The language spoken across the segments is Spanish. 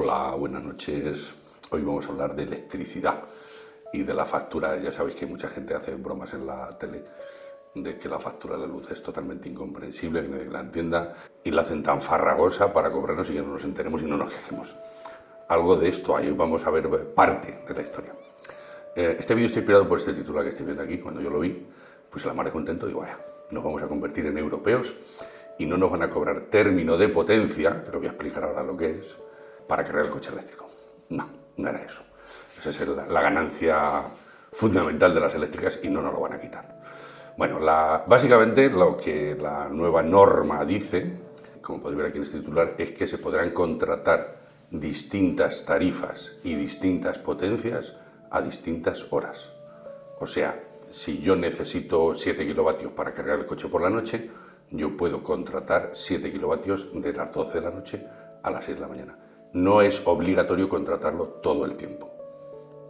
Hola, buenas noches. Hoy vamos a hablar de electricidad y de la factura. Ya sabéis que mucha gente hace bromas en la tele de que la factura de la luz es totalmente incomprensible, que nadie la entienda, y la hacen tan farragosa para cobrarnos y que no nos enteremos y no nos quejemos. Algo de esto ahí vamos a ver parte de la historia. Este vídeo está inspirado por este titular que estoy viendo aquí. Cuando yo lo vi, pues la mar de contento, digo, vaya, nos vamos a convertir en europeos y no nos van a cobrar término de potencia, que lo voy a explicar ahora lo que es, para cargar el coche eléctrico. No, no era eso. Esa es la ganancia fundamental de las eléctricas y no nos lo van a quitar. Bueno, básicamente lo que la nueva norma dice, como podéis ver aquí en este titular, es que se podrán contratar distintas tarifas y distintas potencias a distintas horas. O sea, si yo necesito 7 kilovatios para cargar el coche por la noche, yo puedo contratar 7 kilovatios de las 12 de la noche a las 6 de la mañana. No es obligatorio contratarlo todo el tiempo.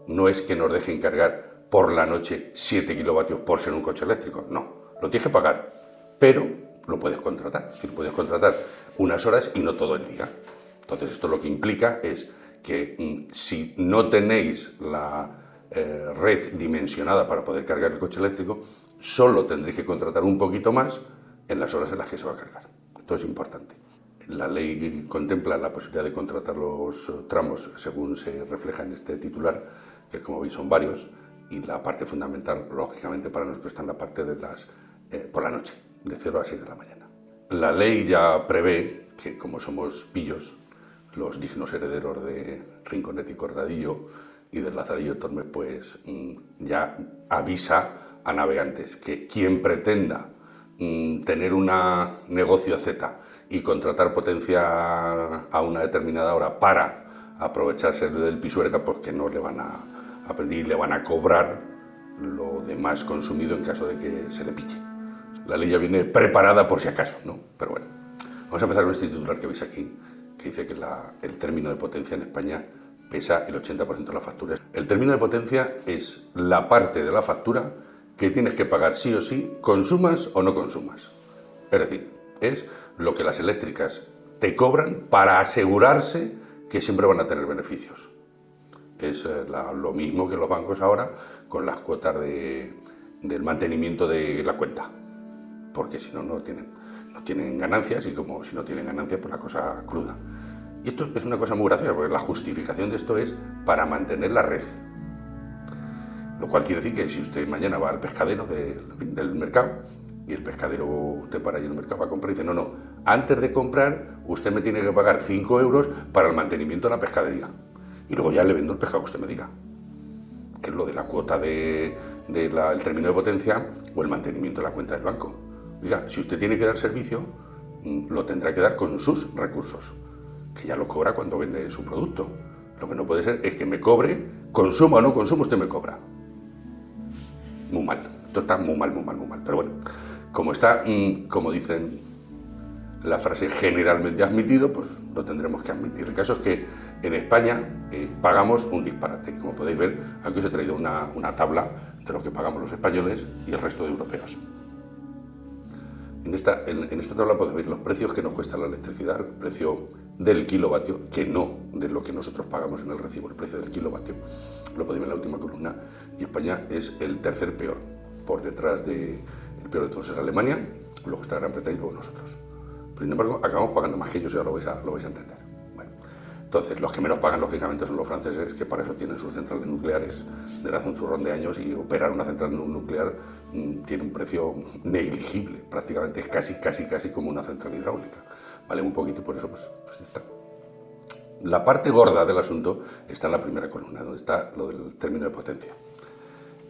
No es que nos dejen cargar por la noche 7 kilovatios por ser un coche eléctrico. No, lo tienes que pagar, pero lo puedes contratar. Es decir, puedes contratar unas horas y no todo el día. Entonces, esto lo que implica es que si no tenéis la red dimensionada para poder cargar el coche eléctrico, solo tendréis que contratar un poquito más en las horas en las que se va a cargar. Esto es importante. La ley contempla la posibilidad de contratar los tramos según se refleja en este titular, que como veis son varios, y la parte fundamental, lógicamente para nosotros, está en la parte de las por la noche, de 0 a 6 de la mañana. La ley ya prevé que, como somos pillos, los dignos herederos de Rinconete y Cortadillo y del Lazarillo Tormes, pues ya avisa a navegantes que quien pretenda tener una negocio Z y contratar potencia a una determinada hora para aprovecharse del pisuerga, pues que no le van a pedir, le van a cobrar lo demás consumido en caso de que se le pille. La ley ya viene preparada por si acaso, ¿no? Pero bueno, vamos a empezar con este titular que veis aquí, que dice que el término de potencia en España pesa el 80% de la factura. El término de potencia es la parte de la factura que tienes que pagar sí o sí, consumas o no consumas. Es decir, es lo que las eléctricas te cobran para asegurarse que siempre van a tener beneficios. Es lo mismo que los bancos ahora con las cuotas del mantenimiento de la cuenta, porque si no, no tienen ganancias, y como si no tienen ganancias, pues la cosa cruda. Y esto es una cosa muy graciosa, porque la justificación de esto es para mantener la red. Lo cual quiere decir que si usted mañana va al pescadero del mercado, y el pescadero, usted para ir al mercado va a comprar y dice, no, antes de comprar usted me tiene que pagar 5 euros para el mantenimiento de la pescadería. Y luego ya le vendo el pescado que usted me diga, que es lo de la cuota del término de potencia o el mantenimiento de la cuenta del banco. Oiga, si usted tiene que dar servicio, lo tendrá que dar con sus recursos, que ya lo cobra cuando vende su producto. Lo que no puede ser es que me cobre, consuma o no consuma, usted me cobra. Muy mal, esto está muy mal. Pero bueno, como está, como dicen la frase, generalmente admitido, pues lo tendremos que admitir. El caso es que en España pagamos un disparate. Como podéis ver, aquí os he traído una tabla de lo que pagamos los españoles y el resto de europeos. En esta tabla podéis ver los precios que nos cuesta la electricidad, el precio del kilovatio, que no de lo que nosotros pagamos en el recibo, el precio del kilovatio. Lo podéis ver en la última columna. Y España es el tercer peor. Por detrás el peor de todos es Alemania, luego está Gran Bretaña y luego nosotros. Pero sin embargo, acabamos pagando más que ellos, ya lo vais a entender. Bueno, entonces, los que menos pagan, lógicamente, son los franceses, que para eso tienen sus centrales nucleares desde hace un zurrón de años, y operar una central nuclear tiene un precio negligible, prácticamente es casi como una central hidráulica. Vale un poquito, por eso pues está. La parte gorda del asunto está en la primera columna, donde está lo del término de potencia.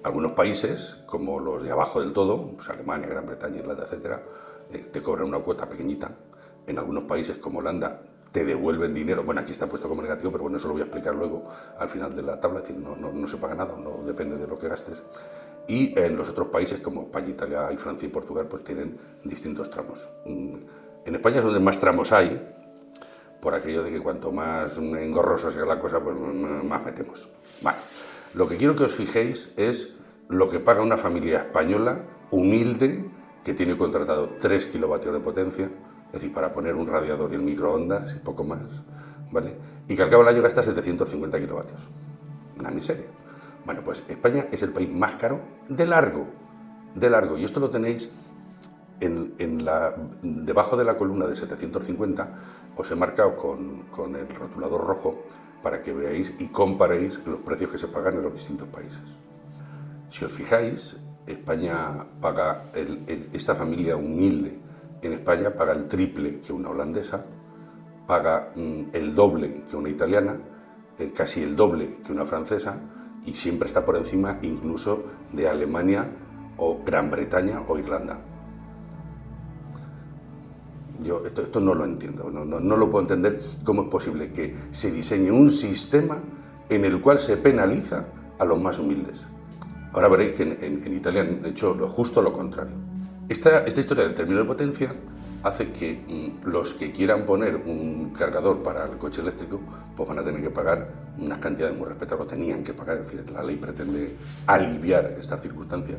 Algunos países, como los de abajo del todo, pues Alemania, Gran Bretaña, Irlanda, etcétera, te cobran una cuota pequeñita. En algunos países, como Holanda, te devuelven dinero. Bueno, aquí está puesto como negativo, pero bueno, eso lo voy a explicar luego al final de la tabla. Es decir, no se paga nada, no depende de lo que gastes. Y en los otros países, como España, Italia y Francia y Portugal, pues tienen distintos tramos. En España es donde más tramos hay, por aquello de que cuanto más engorroso sea la cosa, pues más metemos. Vale. Lo que quiero que os fijéis es lo que paga una familia española humilde que tiene contratado 3 kilovatios de potencia decir, para poner un radiador y el microondas y poco más, ¿vale? Y que al cabo del año gasta 750 kilovatios. Una miseria. Bueno, pues España es el país más caro de largo, y esto lo tenéis debajo de la columna de 750, os he marcado con el rotulador rojo para que veáis y comparéis los precios que se pagan en los distintos países. Si os fijáis, España paga, esta familia humilde en España paga el triple que una holandesa, paga el doble que una italiana, casi el doble que una francesa, y siempre está por encima incluso de Alemania o Gran Bretaña o Irlanda. Yo esto no lo entiendo, no lo puedo entender cómo es posible que se diseñe un sistema en el cual se penaliza a los más humildes. Ahora veréis que en Italia han hecho justo lo contrario. Esta historia del término de potencia hace que los que quieran poner un cargador para el coche eléctrico pues van a tener que pagar unas cantidades muy respetables, tenían que pagar, en fin, la ley pretende aliviar estas circunstancias.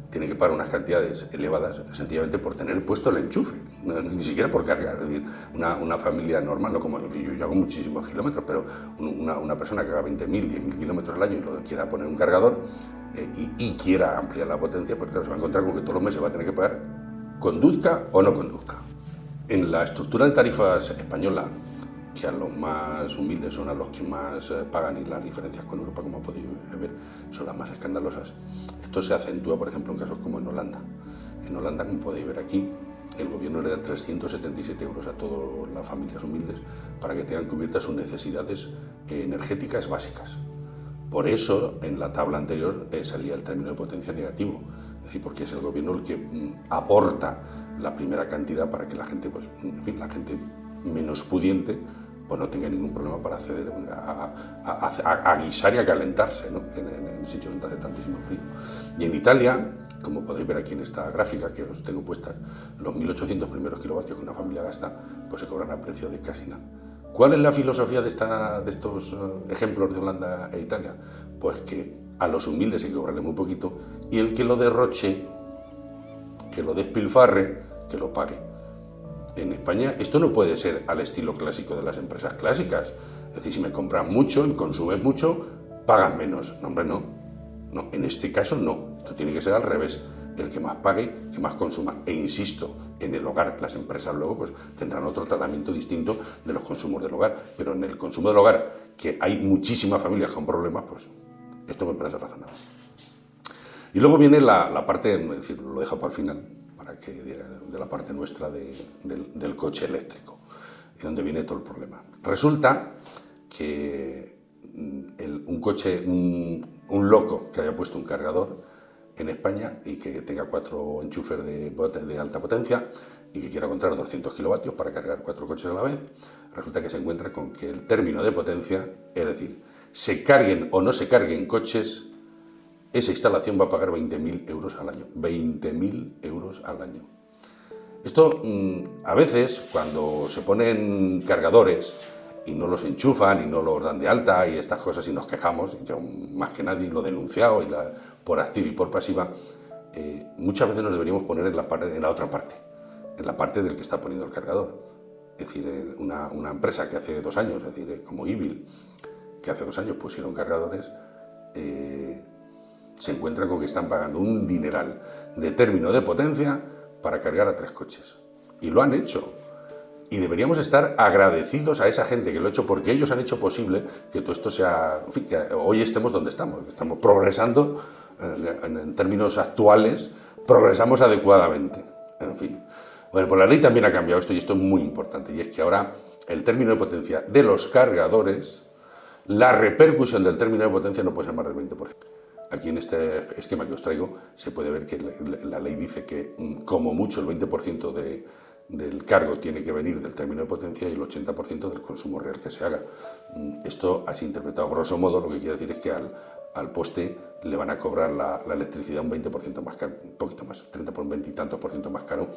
Tiene que pagar unas cantidades elevadas sencillamente por tener puesto el enchufe, ni siquiera por cargar. Es decir, una familia normal, no como yo hago muchísimos kilómetros, pero una persona que haga 20.000, 10.000 kilómetros al año y lo quiera poner un cargador y quiera ampliar la potencia, pues claro, se va a encontrar con que todos los meses va a tener que pagar, conduzca o no conduzca. En la estructura de tarifas española, que a los más humildes son a los que más pagan, y las diferencias con Europa, como podéis ver, son las más escandalosas. Esto se acentúa, por ejemplo, en casos como en Holanda. En Holanda, como podéis ver aquí, el gobierno le da 377 euros a todas las familias humildes para que tengan cubiertas sus necesidades energéticas básicas. Por eso, en la tabla anterior salía el término de potencia negativo, es decir, porque es el gobierno el que aporta la primera cantidad para que la gente, pues, en fin, la gente menos pudiente, pues no tenga ningún problema para acceder a guisar y a calentarse, ¿no? en sitios donde hace tantísimo frío. Y en Italia, como podéis ver aquí en esta gráfica que os tengo puesta, los 1.800 primeros kilovatios que una familia gasta, pues se cobran a precio de casi nada. ¿Cuál es la filosofía de estos ejemplos de Holanda e Italia? Pues que a los humildes hay que cobrarle muy poquito y el que lo derroche, que lo despilfarre, que lo pague. En España esto no puede ser al estilo clásico de las empresas clásicas. Es decir, si me compras mucho y consumes mucho, pagas menos. No, hombre, no. En este caso no. Esto tiene que ser al revés. El que más pague, que más consuma. E insisto, en el hogar, las empresas luego pues tendrán otro tratamiento distinto de los consumos del hogar. Pero en el consumo del hogar, que hay muchísimas familias con problemas, pues esto me parece razonable. Y luego viene la parte, es decir, lo dejo para el final, de la parte nuestra del coche eléctrico, y donde viene todo el problema. Resulta que un loco que haya puesto un cargador en España y que tenga 4 enchufes de alta potencia y que quiera encontrar 200 kilovatios para cargar 4 coches a la vez, resulta que se encuentra con que el término de potencia, es decir, se carguen o no se carguen coches, esa instalación va a pagar 20.000 euros al año. 20.000 euros al año. Esto, a veces, cuando se ponen cargadores y no los enchufan y no los dan de alta y estas cosas y nos quejamos, yo más que nadie lo he denunciado por activa y por pasiva, muchas veces nos deberíamos poner en la otra parte, en la parte del que está poniendo el cargador. Es decir, una empresa que hace 2 años, es decir, como Ibil, que hace 2 años pusieron cargadores, se encuentran con que están pagando un dineral de término de potencia para cargar a 3 coches. Y lo han hecho. Y deberíamos estar agradecidos a esa gente que lo ha hecho, porque ellos han hecho posible que todo esto sea, en fin, que hoy estemos donde estamos. Estamos progresando en términos actuales, progresamos adecuadamente. En fin. Bueno, pues la ley también ha cambiado esto y esto es muy importante. Y es que ahora el término de potencia de los cargadores, la repercusión del término de potencia no puede ser más del 20%. Aquí en este esquema que os traigo se puede ver que la ley dice que como mucho el 20% del cargo tiene que venir del término de potencia y el 80% del consumo real que se haga. Esto, así interpretado grosso modo, lo que quiere decir es que al poste le van a cobrar la electricidad un 20% más caro, un poquito más, 30 por un 20 y tantos por ciento más caro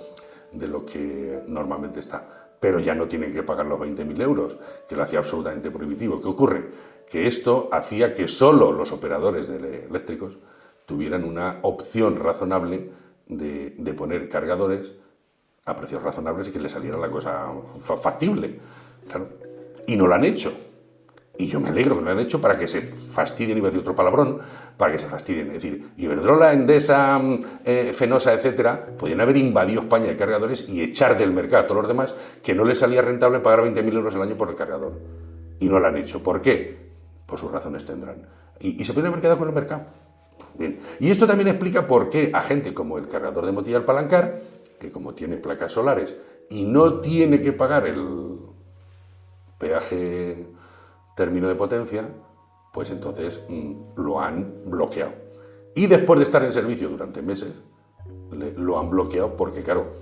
de lo que normalmente está. Pero ya no tienen que pagar los 20.000 euros, que lo hacía absolutamente prohibitivo. ¿Qué ocurre? Que esto hacía que solo los operadores eléctricos tuvieran una opción razonable de poner cargadores a precios razonables y que le saliera la cosa factible. Claro. Y no lo han hecho. Y yo me alegro que lo han hecho para que se fastidien, iba a decir otro palabrón, para que se fastidien. Es decir, Iberdrola, Endesa, Fenosa, etcétera, podían haber invadido España de cargadores y echar del mercado a todos los demás que no les salía rentable pagar 20.000 euros al año por el cargador. Y no lo han hecho. ¿Por qué? Pues sus razones tendrán. Y se pueden haber quedado con el mercado. Bien. Y esto también explica por qué a gente como el cargador de Motilla al Palancar, que como tiene placas solares y no tiene que pagar el peaje término de potencia, pues entonces lo han bloqueado. Y después de estar en servicio durante meses, lo han bloqueado porque, claro,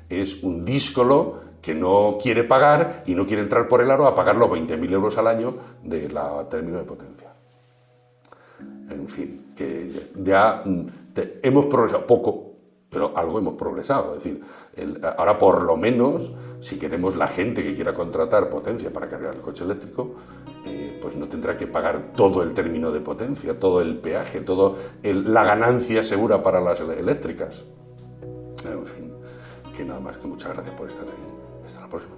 es un díscolo que no quiere pagar y no quiere entrar por el aro a pagar los 20.000 euros al año de la término de potencia. En fin, que ya hemos progresado poco, pero algo hemos progresado. Es decir, ahora por lo menos, si queremos la gente que quiera contratar potencia para cargar el coche eléctrico, pues no tendrá que pagar todo el término de potencia, todo el peaje, toda la ganancia segura para las eléctricas. En fin, que nada más, que muchas gracias por estar ahí. Hasta la próxima.